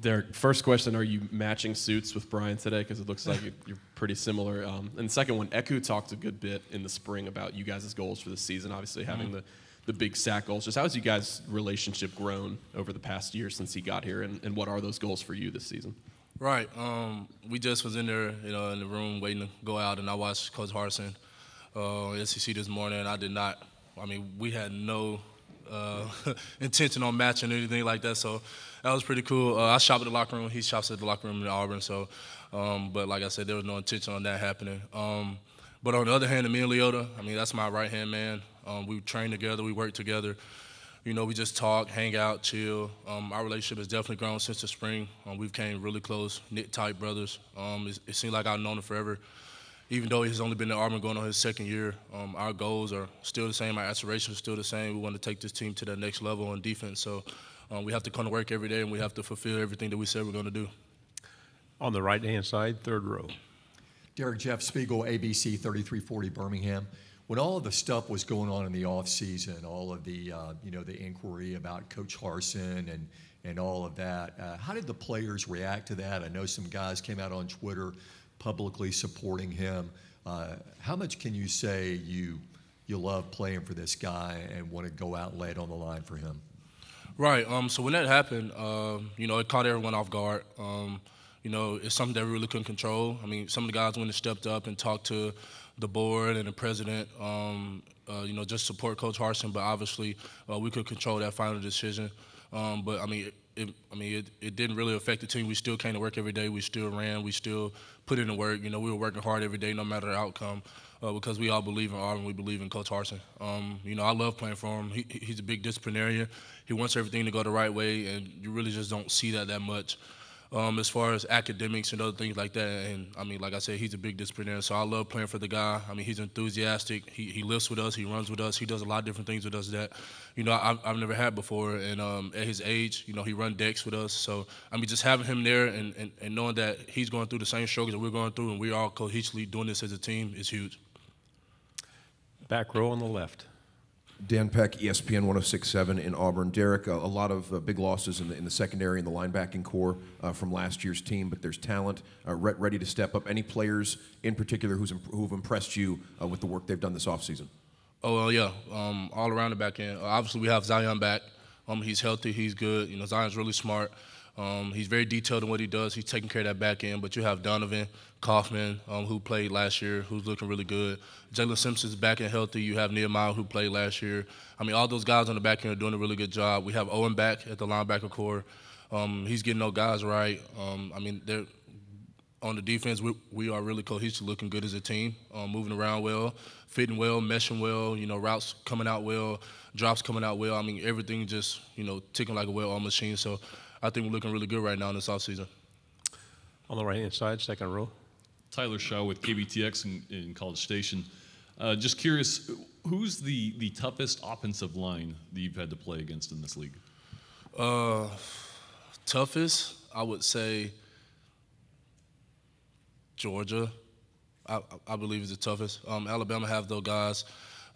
Derek, first question, are you matching suits with Brian today? Because it looks like you're pretty similar. And the second one, Eku talked a good bit in the spring about you guys' goals for the season, obviously having the big sack goals. Just how has you guys' relationship grown over the past year since he got here, and what are those goals for you this season? Right. We just was in there, in the room waiting to go out, and I watched Coach Harsin SEC this morning. We had no intention on matching or anything like that, so that was pretty cool. I shop at the locker room. He shops at the locker room in Auburn, so but like I said, there was no intention on that happening. But on the other hand, me and Leota, that's my right-hand man. We train together. We work together. We just talk, hang out, chill. Our relationship has definitely grown since the spring. We've came really close, knit-tight brothers. It seems like I've known him forever. Even though he's only been in Auburn going on his second year, our goals are still the same. Our aspirations are still the same. We want to take this team to that next level on defense. So we have to come to work every day, and we have to fulfill everything that we said we're going to do. On the right-hand side, third row. Derek, Jeff Spiegel, ABC 3340 Birmingham. When all of the stuff was going on in the offseason, all of the the inquiry about Coach Harsin and all of that, how did the players react to that? I know some guys came out on Twitter publicly supporting him. How much can you say you love playing for this guy and want to go out and lay it on the line for him? Right. So when that happened, it caught everyone off guard. It's something that we really couldn't control. Some of the guys went and stepped up and talked to the board and the president, just support Coach Harsin. But obviously, we could control that final decision. It didn't really affect the team. We still came to work every day. We still ran. We still put in the work. We were working hard every day, no matter the outcome, because we all believe in Auburn. We believe in Coach Harsin. I love playing for him. He's a big disciplinarian. He wants everything to go the right way, and you really just don't see that much. As far as academics and other things like that. And, like I said, he's a big disciplinarian, so I love playing for the guy. He's enthusiastic. He lifts with us. He runs with us. He does a lot of different things with us that, I've never had before. And at his age, he run decks with us. So, just having him there and knowing that he's going through the same struggles that we're going through and we're all cohesively doing this as a team is huge. Back row on the left. Dan Peck, ESPN 106.7 in Auburn. Derek, a lot of big losses in the secondary and the linebacking core from last year's team, but there's talent ready to step up. Any players in particular who've impressed you with the work they've done this offseason? Oh, yeah, all around the back end. Obviously, we have Zion back. He's healthy. He's good. Zion's really smart. He's very detailed in what he does. He's taking care of that back end. But you have Donovan Kaufman, who played last year, who's looking really good. Jalen Simpson's back and healthy. You have Nehemiah, who played last year. All those guys on the back end are doing a really good job. We have Owen back at the linebacker core. He's getting those guys right. They're on the defense. We are really cohesive, looking good as a team, moving around well, fitting well, meshing well. Routes coming out well, drops coming out well. Everything just ticking like a well-oiled machine. So I think we're looking really good right now in this offseason. On the right-hand side, second row. Tyler Shaw with KBTX in College Station. Just curious, who's the toughest offensive line that you've had to play against in this league? Toughest, I would say Georgia. I believe is the toughest. Alabama have those guys.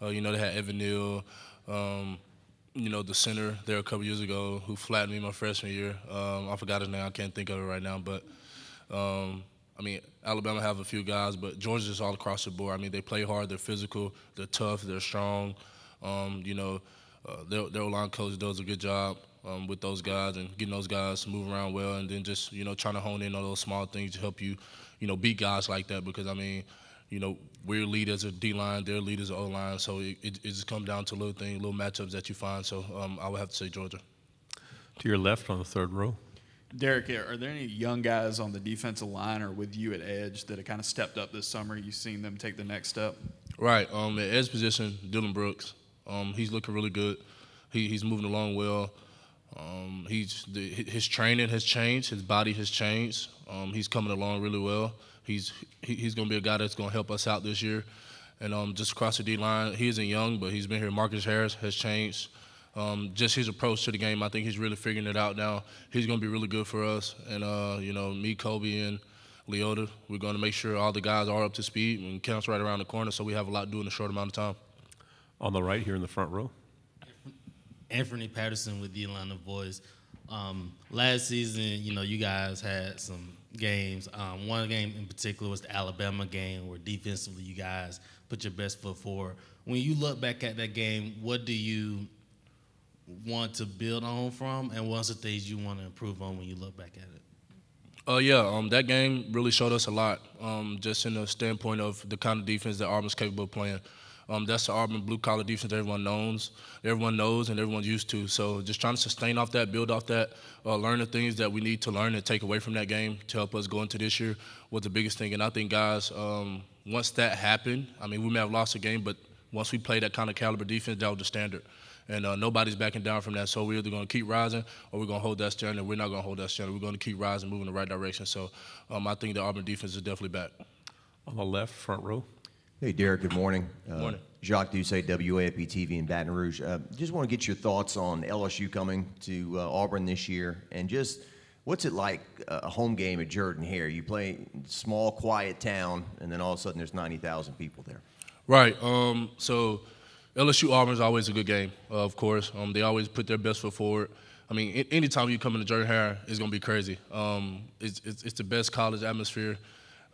They had Evan Neal. The center there a couple years ago who flattened me my freshman year. I forgot his name. I can't think of it right now. But, Alabama have a few guys, but Georgia's just all across the board. They play hard. They're physical. They're tough. They're strong. Their O-line coach does a good job with those guys and getting those guys to move around well, and then just, trying to hone in on those small things to help you, beat guys like that because, we're lead as a D-line, they're lead as an O-line, so it just comes down to little things, little matchups that you find. So I would have to say Georgia. To your left on the third row. Derek, are there any young guys on the defensive line or with you at edge that have kind of stepped up this summer? You've seen them take the next step? Right. At edge position, Dylan Brooks. He's looking really good. He's moving along well. His training has changed. His body has changed. He's coming along really well. He's going to be a guy that's going to help us out this year. And just across the D-line, he isn't young, but he's been here. Marcus Harris has changed. Just his approach to the game, I think he's really figuring it out now. He's going to be really good for us. And, me, Kobe, and Leota, we're going to make sure all the guys are up to speed, and camp's right around the corner, so we have a lot to do in a short amount of time. On the right here in the front row. Anthony Patterson with the Atlanta Boys. Last season, you guys had some games. One game in particular was the Alabama game where defensively you guys put your best foot forward. When you look back at that game, what do you want to build on from, and what's the things you want to improve on when you look back at it? That game really showed us a lot, just in the standpoint of the kind of defense that Auburn's capable of playing. That's the Auburn blue-collar defense everyone knows, and everyone's used to. So just trying to sustain off that, build off that, learn the things that we need to learn and take away from that game to help us go into this year was the biggest thing. And I think, guys, once that happened, we may have lost a game, but once we play that kind of caliber defense, that was the standard. And nobody's backing down from that. So we're either going to keep rising or we're going to hold that standard. We're not going to hold that standard. We're going to keep rising, moving in the right direction. So I think the Auburn defense is definitely back. On the left, front row. Hey, Derek, good morning. Morning. Jacques Doucet, WAFB TV in Baton Rouge. Just want to get your thoughts on LSU coming to Auburn this year, and just what's it like a home game at Jordan-Hare? You play small, quiet town, and then all of a sudden there's 90,000 people there. Right. So LSU Auburn is always a good game, of course. They always put their best foot forward. Anytime you come into Jordan-Hare, it's going to be crazy. It's the best college atmosphere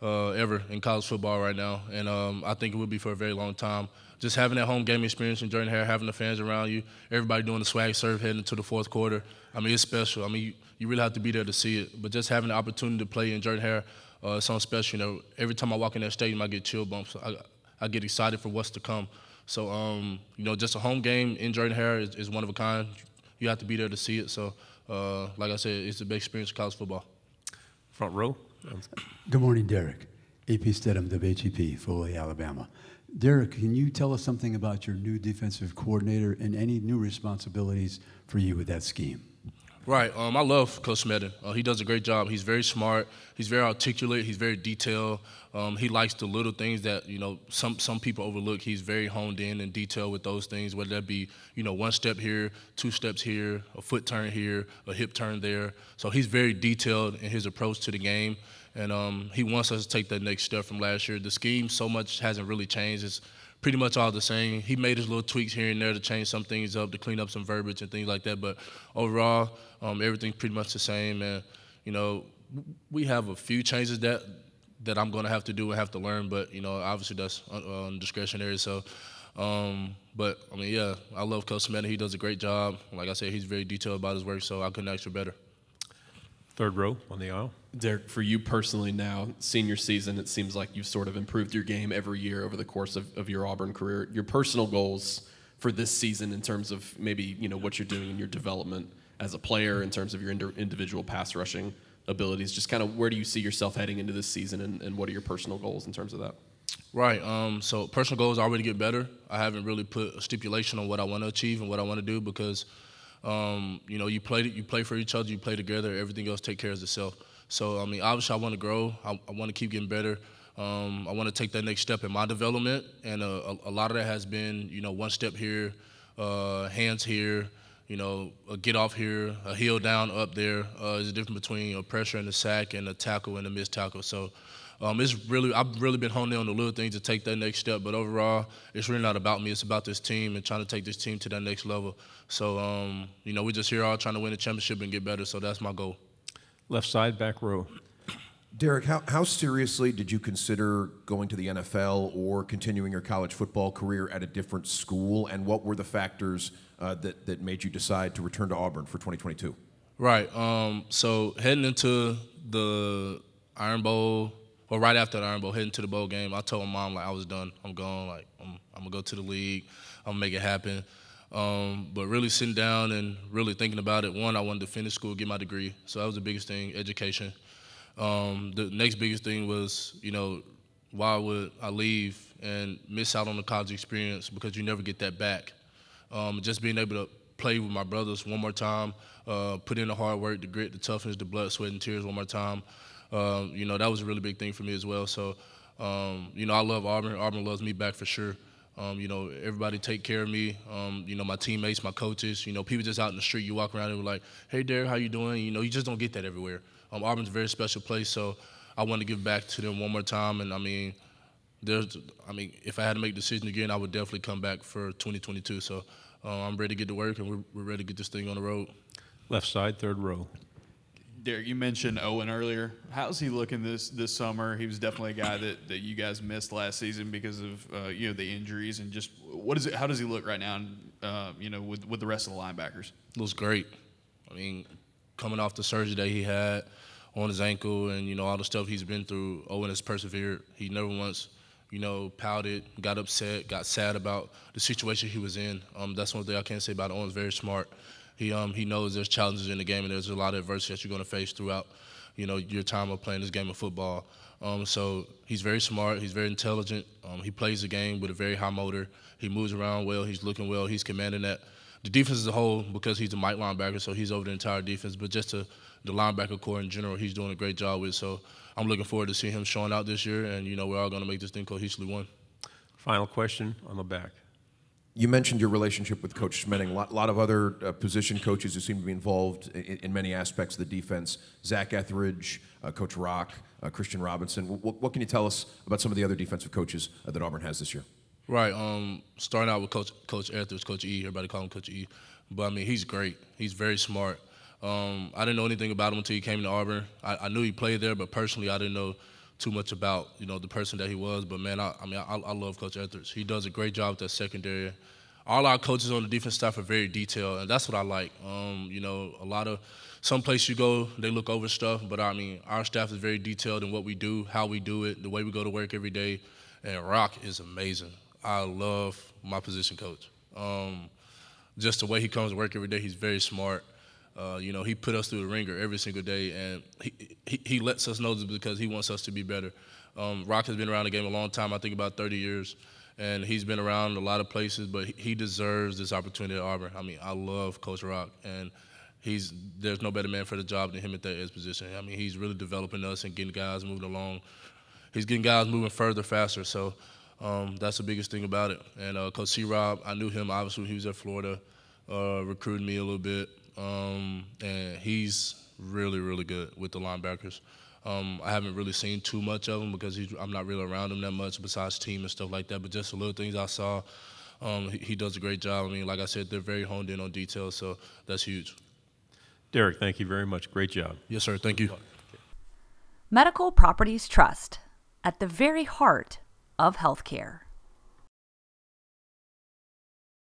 ever in college football right now, and I think it will be for a very long time. Just having that home game experience in Jordan-Hare, having the fans around you, everybody doing the swag surf heading into the fourth quarter, it's special. You really have to be there to see it. But just having the opportunity to play in Jordan-Hare, it's something special. Every time I walk in that stadium, I get chill bumps. I get excited for what's to come. So, just a home game in Jordan-Hare is one of a kind. You have to be there to see it. So, like I said, it's the best experience of college football. Front row. Good morning, Derek. AP Stedham, WHEP, Foley, Alabama. Derek, can you tell us something about your new defensive coordinator and any new responsibilities for you with that scheme? Right. I love Coach Smedden. He does a great job. He's very smart. He's very articulate. He's very detailed. He likes the little things that, some people overlook. He's very honed in and detailed with those things, whether that be, one step here, two steps here, a foot turn here, a hip turn there. So he's very detailed in his approach to the game. And he wants us to take that next step from last year. The scheme so much hasn't really changed. It's pretty much all the same. He made his little tweaks here and there to change some things up, to clean up some verbiage and things like that. But overall, everything's pretty much the same. And, we have a few changes that I'm going to have to do and have to learn. But, obviously that's discretionary. So, I love Coach Smedden. He does a great job. Like I said, he's very detailed about his work, so I couldn't ask for better. Third row on the aisle. Derek, for you personally now, senior season, it seems like you've sort of improved your game every year over the course of your Auburn career. Your personal goals for this season in terms of maybe, what you're doing in your development as a player, in terms of your individual pass rushing abilities, just kind of where do you see yourself heading into this season, and what are your personal goals in terms of that? Right. So personal goals are already get better. I haven't really put a stipulation on what I want to achieve and what I want to do because you play for each other, you play together, everything else take care of itself. So, obviously I want to grow. I want to keep getting better. I want to take that next step in my development, and a lot of that has been, one step here, hands here, a get off here, a heel down up there. There's a difference between a pressure and a sack and a tackle and a missed tackle. So, I've really been honing in on the little things to take that next step. But overall, it's really not about me. It's about this team and trying to take this team to that next level. So, we're just here all trying to win a championship and get better. So that's my goal. Left side, back row. Derek, how seriously did you consider going to the NFL or continuing your college football career at a different school, and what were the factors that made you decide to return to Auburn for 2022? Right. So heading into the Iron Bowl, or right after the Iron Bowl, heading to the bowl game, I told my mom I was done. I'm gone. I'm gonna go to the league. I'm gonna make it happen. But really sitting down and really thinking about it, one, I wanted to finish school, get my degree. So that was the biggest thing, education. The next biggest thing was, why would I leave and miss out on the college experience, because you never get that back. Just being able to play with my brothers one more time, put in the hard work, the grit, the toughness, the blood, sweat, and tears one more time. That was a really big thing for me as well. So, I love Auburn. Auburn loves me back for sure. Everybody take care of me. My teammates, my coaches, people just out in the street, you walk around and we're like, hey, Derek, how you doing? You just don't get that everywhere. Auburn's a very special place, so I want to give back to them one more time. And, if I had to make a decision again, I would definitely come back for 2022. So I'm ready to get to work, and we're ready to get this thing on the road. Left side, third row. Derek, you mentioned Owen earlier. How's he looking this summer? He was definitely a guy that you guys missed last season because of the injuries, and just how does he look right now? With the rest of the linebackers. Looks great. I mean, coming off the surgery that he had on his ankle, and all the stuff he's been through, Owen has persevered. He never once pouted, got upset, got sad about the situation he was in. That's one thing I can say about Owen's very smart. He knows there's challenges in the game, and there's a lot of adversity that you're going to face throughout, your time of playing this game of football. So he's very smart. He's very intelligent. He plays the game with a very high motor. He moves around well. He's looking well. He's commanding that. The defense as a whole, because he's a Mike linebacker, so he's over the entire defense. But just the linebacker core in general, he's doing a great job with. So I'm looking forward to seeing him showing out this year, and we're all going to make this thing cohesively one. Final question on the back. You mentioned your relationship with Coach Schmedding. A lot of other position coaches who seem to be involved in many aspects of the defense. Zach Etheridge, Coach Rock, Christian Robinson. What can you tell us about some of the other defensive coaches that Auburn has this year? Right. Starting out with Coach Etheridge, Coach E. Everybody call him Coach E. But, I mean, he's great. He's very smart. I didn't know anything about him until he came to Auburn. I knew he played there, but personally I didn't know too much about the person that he was. But man, I love Coach Etheridge. He does a great job with that secondary. All our coaches on the defense staff are very detailed, and that's what I like. A lot of some place you go, they look over stuff, but I mean, our staff is very detailed in what we do, how we do it, the way we go to work every day. And Rock is amazing. I love my position coach. Just the way he comes to work every day, he's very smart. He put us through the ringer every single day, and he lets us know this because he wants us to be better. Rock has been around the game a long time, I think about 30 years, and he's been around a lot of places, but he deserves this opportunity at Auburn. I mean, I love Coach Rock, and there's no better man for the job than him at that edge position. I mean, he's really developing us and getting guys moving along. He's getting guys moving further, faster, so that's the biggest thing about it. And Coach C-Rob, I knew him, obviously, when he was at Florida, recruited me a little bit. And he's really, really good with the linebackers. I haven't really seen too much of him because I'm not really around him that much besides team and stuff like that. But just the little things I saw, he does a great job. I mean, like I said, they're very honed in on details, so that's huge. Derek, thank you very much. Great job. Yes, sir. Thank you. Medical Properties Trust, at the very heart of healthcare.